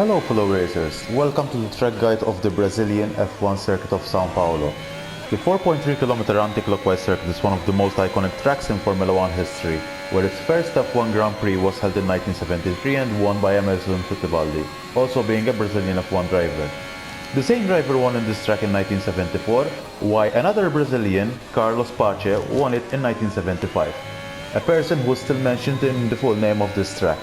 Hello fellow racers, welcome to the track guide of the Brazilian F1 circuit of São Paulo. The 4.3 km anti-clockwise circuit is one of the most iconic tracks in Formula 1 history, where its first F1 Grand Prix was held in 1973 and won by Emerson Fittipaldi, also being a Brazilian F1 driver. The same driver won in this track in 1974, while another Brazilian, Carlos Pace, won it in 1975, a person who is still mentioned in the full name of this track.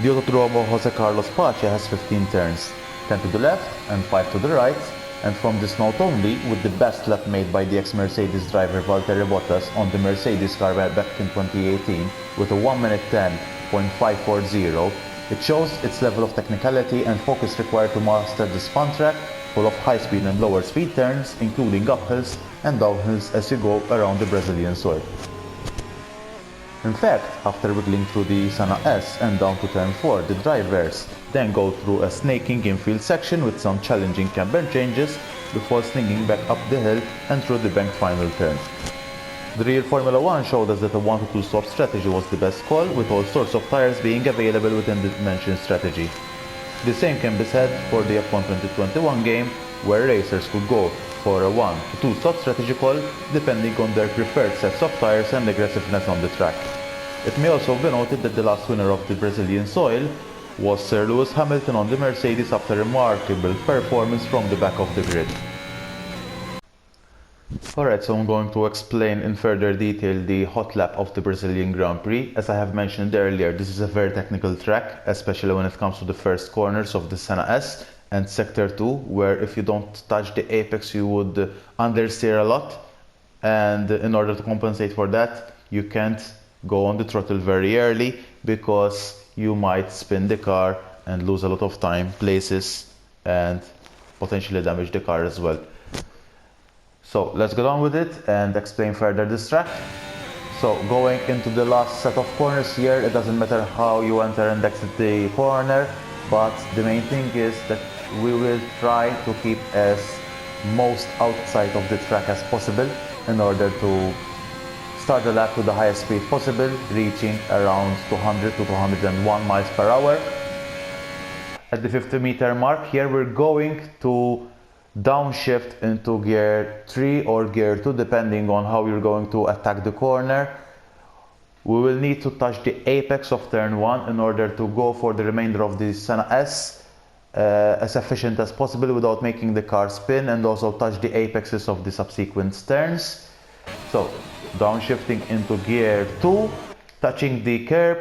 The Autodromo Jose Carlos Pace has 15 turns, 10 to the left and 5 to the right, and from this note only, with the best lap made by the ex-Mercedes driver Valtteri Bottas on the Mercedes car back in 2018 with a 1 minute 10.540, it shows its level of technicality and focus required to master this fun track full of high speed and lower speed turns, including uphills and downhills as you go around the Brazilian soil. In fact, after wiggling through the Senna S and down to turn 4, the drivers then go through a snaking infield section with some challenging camber changes before slinging back up the hill and through the banked final turn. The real Formula 1 showed us that a 1 to 2 stop strategy was the best call, with all sorts of tires being available within the mentioned strategy. The same can be said for the F1 2021 game, where racers could go for a 1 to 2 stop strategy call depending on their preferred sets of tires and aggressiveness on the track. It may also be noted that the last winner of the Brazilian soil was Sir Lewis Hamilton on the Mercedes after a remarkable performance from the back of the grid. Alright, so I'm going to explain in further detail the hot lap of the Brazilian Grand Prix. As I have mentioned earlier, this is a very technical track, especially when it comes to the first corners of the Senna S and Sector 2, where if you don't touch the apex you would understeer a lot, and in order to compensate for that you can't go on the throttle very early because you might spin the car and lose a lot of time, places, and potentially damage the car as well. So let's get on with it and explain further this track. So going into the last set of corners here, it doesn't matter how you enter and exit the corner, but the main thing is that we will try to keep as most outside of the track as possible in order to start the lap with the highest speed possible, reaching around 200 to 201 miles per hour. At the 50 meter mark here, we're going to downshift into gear 3 or gear 2 depending on how you're going to attack the corner. We will need to touch the apex of turn 1 in order to go for the remainder of the Senna S as efficient as possible without making the car spin, and also touch the apexes of the subsequent turns. So downshifting into gear 2, touching the curb,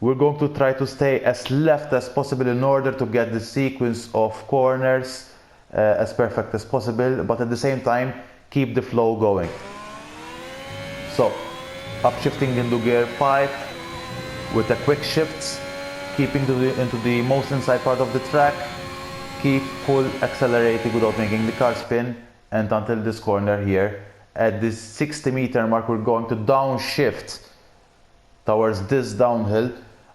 we're going to try to stay as left as possible in order to get the sequence of corners as perfect as possible, but at the same time keep the flow going. So upshifting into gear 5 with the quick shifts, keeping into the most inside part of the track, keep full accelerating without making the car spin, and until this corner here. At this 60 meter mark we're going to downshift towards this downhill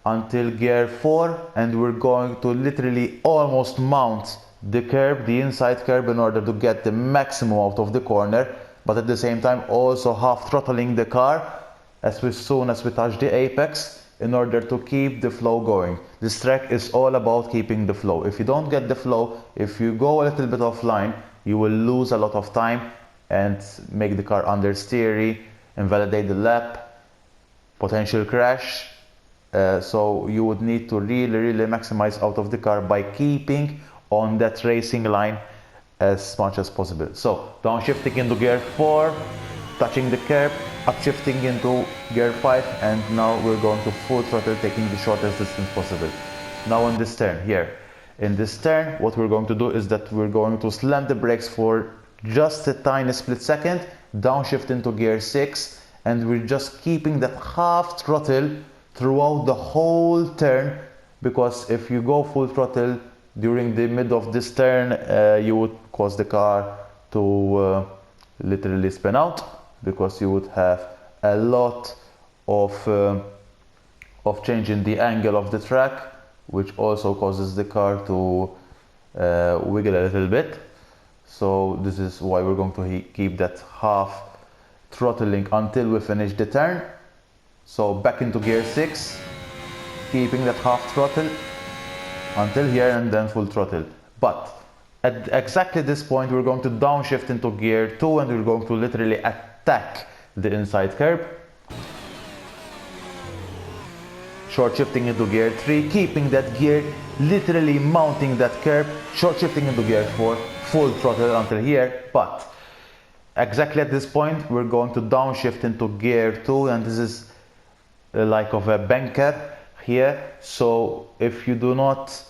until gear 4, and we're going to literally almost mount the curb, the inside curb, in order to get the maximum out of the corner, but at the same time also half throttling the car as soon as we touch the apex in order to keep the flow going. This track is all about keeping the flow. If you don't get the flow, if you go a little bit offline, you will lose a lot of time and make the car understeery, invalidate the lap, potential crash. So you would need to really maximize out of the car by keeping on that racing line as much as possible. So downshifting into gear 4, touching the curb, upshifting into gear 5, and now we're going to full throttle, taking the shortest distance possible. Now on this turn here, in this turn what we're going to do is that we're going to slam the brakes for just a tiny split second, downshift into gear 6, and we're just keeping that half throttle throughout the whole turn, because if you go full throttle during the mid of this turn, you would cause the car to literally spin out, because you would have a lot of change in the angle of the track, which also causes the car to wiggle a little bit. So this is why we're going to keep that half throttling until we finish the turn. So back into gear 6, keeping that half throttle, until here and then full throttle. But at exactly this point we're going to downshift into gear 2 and we're going to literally attack the inside curb. Short shifting into gear 3, keeping that gear, literally mounting that curb, short shifting into gear 4, full throttle until here. But exactly at this point we're going to downshift into gear 2, and this is like of a banker here. So if you do not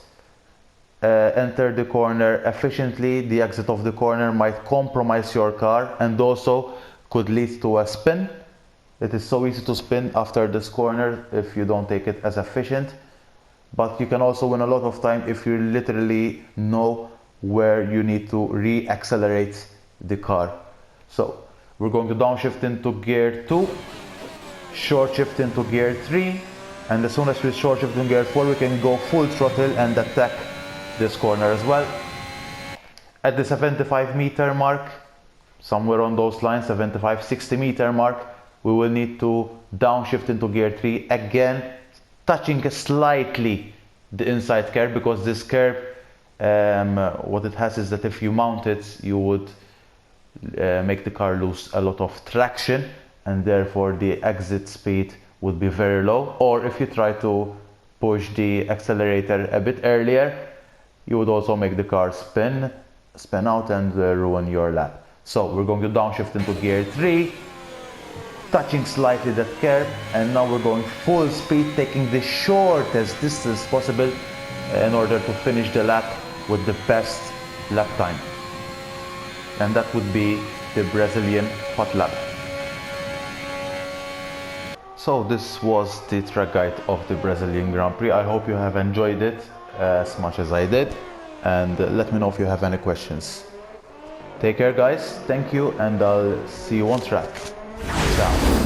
enter the corner efficiently, the exit of the corner might compromise your car and also could lead to a spin. It is so easy to spin after this corner if you don't take it as efficient, but you can also win a lot of time if you literally know where you need to re-accelerate the car. So we're going to downshift into gear 2, short shift into gear 3, and as soon as we short shift in gear 4 we can go full throttle and attack this corner as well. At the 75 meter mark, somewhere on those lines, 75-60 meter mark, we will need to downshift into gear 3 again, touching slightly the inside curb, because this curb, what it has is that if you mount it, you would make the car lose a lot of traction, and therefore the exit speed would be very low. Or if you try to push the accelerator a bit earlier, you would also make the car spin out and ruin your lap. So we're going to downshift into gear 3, touching slightly that curb, and now we're going full speed, taking the shortest distance possible in order to finish the lap with the best lap time. And that would be the Brazilian hot lap. So this was the track guide of the Brazilian Grand Prix. I hope you have enjoyed it as much as I did, and let me know if you have any questions. Take care guys, thank you, and I'll see you on track. Ciao.